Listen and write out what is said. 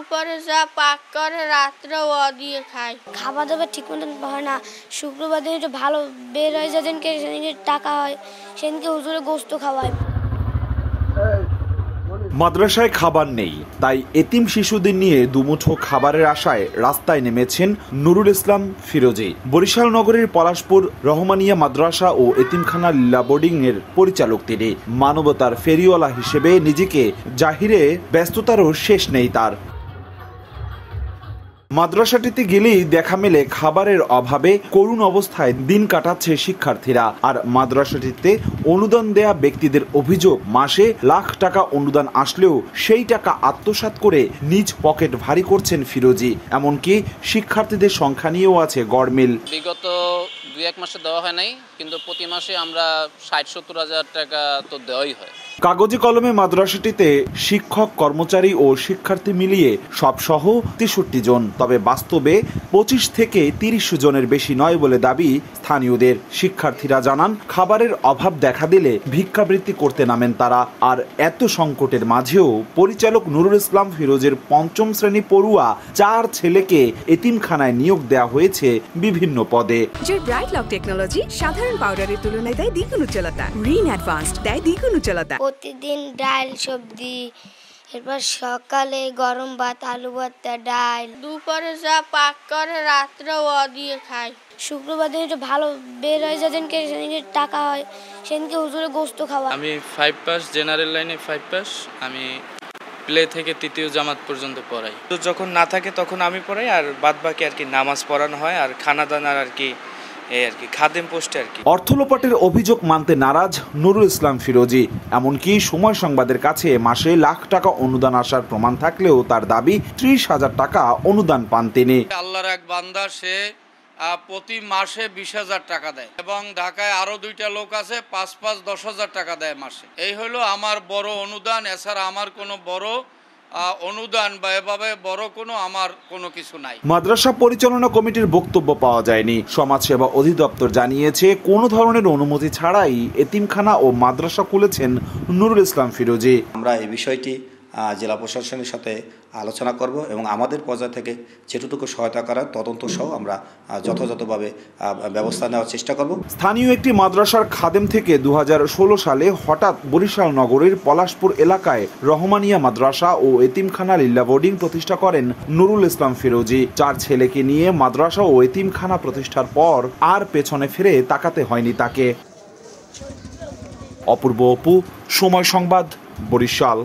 দুপুরে যা পাক করে রাত্রে ও দিয়ে খায়। খাবার দাবার ঠিক মতন হয় না। শুক্রবার দিন একটু ভালো বের হয়, যেদিনকে সেদিনকে টাকা হয়, সেদিনকে হুজুরে গোস্ত খাওয়ায়। মাদ্রাসায় খাবার নেই, তাই এতিম শিশুদের নিয়ে দুমুঠো খাবারের আশায় রাস্তায় নেমেছেন নুরুল ইসলাম ফিরোজী। বরিশাল নগরের পলাশপুর রহমানিয়া মাদ্রাসা ও এতিমখানা লীলা বোর্ডিং এর পরিচালক তিনি। মানবতার ফেরিওয়ালা হিসেবে নিজেকে জাহিরে ব্যস্ততারও শেষ নেই তার। মাদ্রাসাটিতে গেলেই দেখা মেলে খাবারের অভাবে করুণ অবস্থায় দিন কাটাচ্ছে শিক্ষার্থীরা। আর মাদ্রাসাটিতে অনুদান দেয়া ব্যক্তিদের অভিযোগ, মাসে লাখ টাকা অনুদান আসলেও সেই টাকা আত্মসাৎ করে নিজ পকেট ভারী করছেন ফিরোজী। এমনকি শিক্ষার্থীদের সংখ্যা নিয়েও আছে গড়মিল। বিগত 2-1 মাসে দেওয়া হয় নাই, কিন্তু প্রতি মাসে আমরা 60-70 হাজার টাকা তো দেওয়াই হয়। কাগজে কলমে মাদ্রাসাটিতে শিক্ষক, কর্মচারী ও শিক্ষার্থী মিলিয়ে সবসহ 63 জন, তবে বাস্তবে 25 থেকে 30 জনের বেশি নয় বলে দাবি স্থানীয়দের। শিক্ষার্থীরা জানান, খাবারের অভাব দেখা দিলে ভিক্ষাবৃত্তি করতে নামেন তারা। আর এত সংকটের মাঝেও পরিচালক নুরুল ইসলাম ফিরোজের 5ম শ্রেণী পড়ুয়া 4 ছেলেকে এতিমখানায় নিয়োগ দেওয়া হয়েছে বিভিন্ন পদে। ব্রাইট লক টেকনোলজি সাধারণ পাউডারের তুলনায় দেয় দ্বিগুণ উজ্জ্বলতা। রিন অ্যাডভান্সড দেয় দ্বিগুণ উজ্জ্বলতা। প্রতিদিন ডাল সবজি, এরপর সকালে গরম ভাত, আলু ভর্তা, ডাল। দুপুরে যা পাক করে রাত্রে ও দিয়ে খায়। শুক্রবার দিন একটু ভালো বের হয়, যেদিনকে সেদিনকে টাকা হয়, সেদিনকে হুজুরে গোস্ত খাওয়ায়। আমি 5 পাস, জেনারেল লাইনে 5 পাস। আমি প্লে থেকে 3য় জামাত পর্যন্ত পড়াই। তো যখন না থাকে তখন আমি পড়াই, আর বাদ বাকি আর কি নামাজ পড়ানো হয়, আর খানা দানার আর কি খাদেম পোস্টে আর কি। অর্থলোপাটের অভিযোগ মানতে নারাজ নুরুল ইসলাম ফিরোজী। এমনকি সময় সংবাদের কাছে মাসে লাখ টাকা অনুদান আসার প্রমাণ থাকলেও তার দাবি 30,000 টাকা অনুদান পান তিনি। আল্লাহর এক বান্দা, সে প্রতি মাসে 20,000 টাকা দেয়, এবং ঢাকায় আরো 2টা লোক আছে 5-10,000 টাকা দেয় মাসে। এই হলো আমার বড় অনুদান। এছাড়া আমার কোনো বড় অনুদান বা এভাবে বড় আমার কোনো কিছু নাই। মাদ্রাসা পরিচালনা কমিটির বক্তব্য পাওয়া যায়নি। সমাজসেবা অধিদপ্তর জানিয়েছে, কোনো ধরনের অনুমতি ছাড়াই এতিমখানা ও মাদ্রাসা খুলেছেন নুরুল ইসলাম ফিরোজী। আমরা এই বিষয়টি জেলা প্রশাসনের সাথে আলোচনা করব এবং আমাদের পর্যায় থেকে যেটুকু সহায়তা করার তদন্ত সহ আমরা যথাযথভাবে ব্যবস্থা নেওয়ার চেষ্টা করব। স্থানীয় একটি মাদ্রাসার খাদেম থেকে 2016 সালে হঠাৎ বরিশাল নগরের পলাশপুর এলাকায় রহমানিয়া মাদ্রাসা ও এতিমখানা লীলা বোর্ডিং প্রতিষ্ঠা করেন নুরুল ইসলাম ফিরোজী। 4 ছেলেকে নিয়ে মাদ্রাসা ও এতিমখানা প্রতিষ্ঠার পর আর পেছনে ফিরে তাকাতে হয়নি তাকে। অপূর্ব অপু, সময় সংবাদ, বরিশাল।